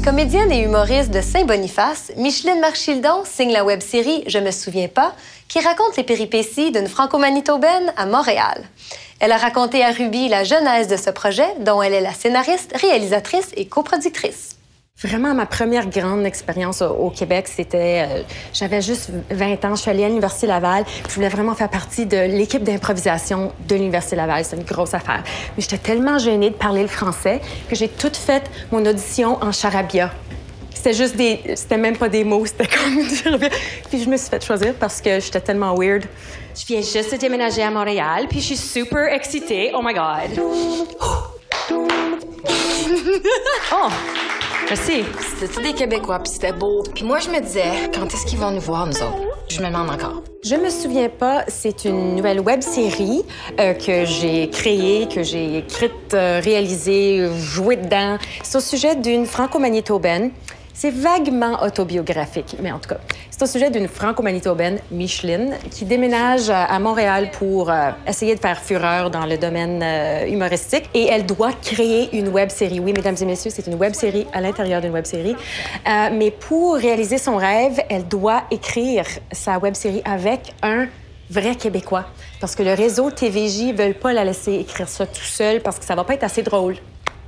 Comédienne et humoriste de Saint-Boniface, Micheline Marchildon signe la web-série Je me souviens pas, qui raconte les péripéties d'une franco-manitobaine à Montréal. Elle a raconté à Ruby la genèse de ce projet, dont elle est la scénariste, réalisatrice et coproductrice. Vraiment, ma première grande expérience au Québec, c'était... j'avais juste 20 ans, je suis allée à l'Université Laval. Je voulais vraiment faire partie de l'équipe d'improvisation de l'Université Laval. C'est une grosse affaire. Mais j'étais tellement gênée de parler le français que j'ai toute fait mon audition en charabia. C'était juste des... C'était même pas des mots, c'était comme du charabia. Puis je me suis fait choisir parce que j'étais tellement weird. Je viens juste de déménager à Montréal, puis je suis super excitée. Oh my God! Oh! Merci. C'était des Québécois, puis c'était beau. Puis moi, je me disais, quand est-ce qu'ils vont nous voir, nous autres? Je me demande encore. Je me souviens pas, c'est une nouvelle web-série que j'ai créée, que j'ai écrite, réalisée, jouée dedans. C'est au sujet d'une franco-manitobaine. C'est vaguement autobiographique, mais en tout cas, c'est au sujet d'une franco-manitobaine, Micheline, qui déménage à Montréal pour essayer de faire fureur dans le domaine humoristique. Et elle doit créer une web-série. Oui, mesdames et messieurs, c'est une web-série à l'intérieur d'une web-série. Mais pour réaliser son rêve, elle doit écrire sa web-série avec un vrai Québécois. Parce que le réseau TVJ ne veut pas la laisser écrire ça tout seul parce que ça va pas être assez drôle.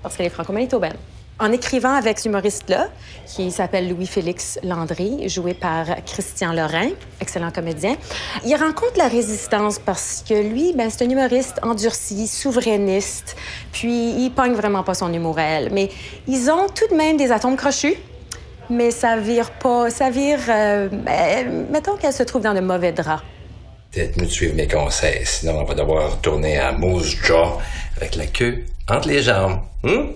Parce qu'elle est franco-manitobaine. En écrivant avec cet humoriste-là, qui s'appelle Louis-Félix Landry, joué par Christian Lorrain, excellent comédien, il rencontre la résistance parce que lui, c'est un humoriste endurci, souverainiste, puis il pogne vraiment pas son humour à elle. Mais ils ont tout de même des atomes crochus, mais ça vire pas... Ça vire... mettons qu'elle se trouve dans de mauvais draps. Peut-être mieux de suivre mes conseils, sinon on va devoir tourner à Moose Jaw avec la queue entre les jambes.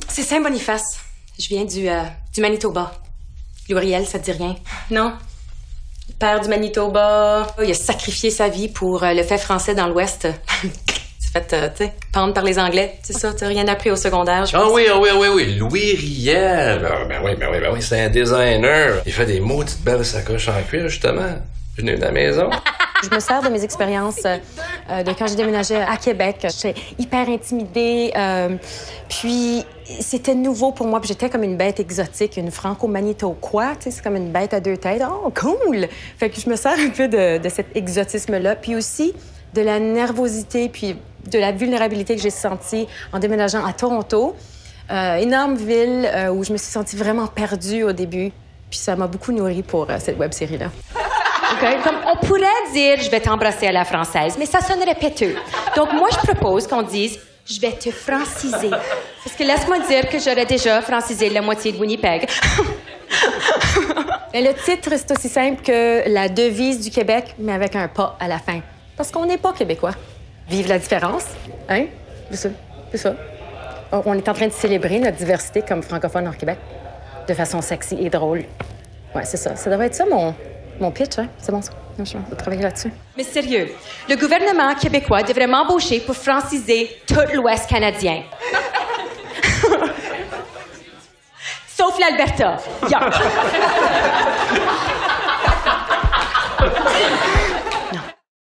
C'est Saint-Boniface. Je viens du Manitoba. Louriel, ça te dit rien? Non? Le père du Manitoba. Il a sacrifié sa vie pour le fait français dans l'Ouest. C'est fait, tu sais, pendre par les Anglais. C'est ça, t'as rien appris au secondaire, je pense. Ah oui. Louis Riel. Ben oui, c'est un designer. Il fait des maudites belles sacoches en cuir, justement. Je venais de la maison. Je me sers de mes expériences de quand j'ai déménagé à Québec. J'étais hyper intimidée. Puis c'était nouveau pour moi. Puis j'étais comme une bête exotique, une franco-manitoquois. Tu sais, c'est comme une bête à deux têtes. Oh, cool! Fait que je me sers un peu de cet exotisme-là. Puis aussi de la nervosité, puis de la vulnérabilité que j'ai sentie en déménageant à Toronto. Énorme ville où je me suis sentie vraiment perdue au début. Puis ça m'a beaucoup nourrie pour cette web-série-là. Okay. Comme on pourrait dire « je vais t'embrasser à la française », mais ça sonnerait péteux. Donc moi, je propose qu'on dise « je vais te franciser ». Parce que laisse-moi dire que j'aurais déjà francisé la moitié de Winnipeg. Mais le titre, c'est aussi simple que la devise du Québec, mais avec un pas à la fin. Parce qu'on n'est pas québécois. Vive la différence, hein? C'est ça. On est en train de célébrer notre diversité comme francophone hors Québec, de façon sexy et drôle. Ouais, c'est ça. Ça devrait être ça, mon pitch, hein? C'est bon, ça. Je vais travailler là-dessus. Mais sérieux, le gouvernement québécois devrait m'embaucher pour franciser tout l'Ouest canadien. Sauf l'Alberta. Yeah.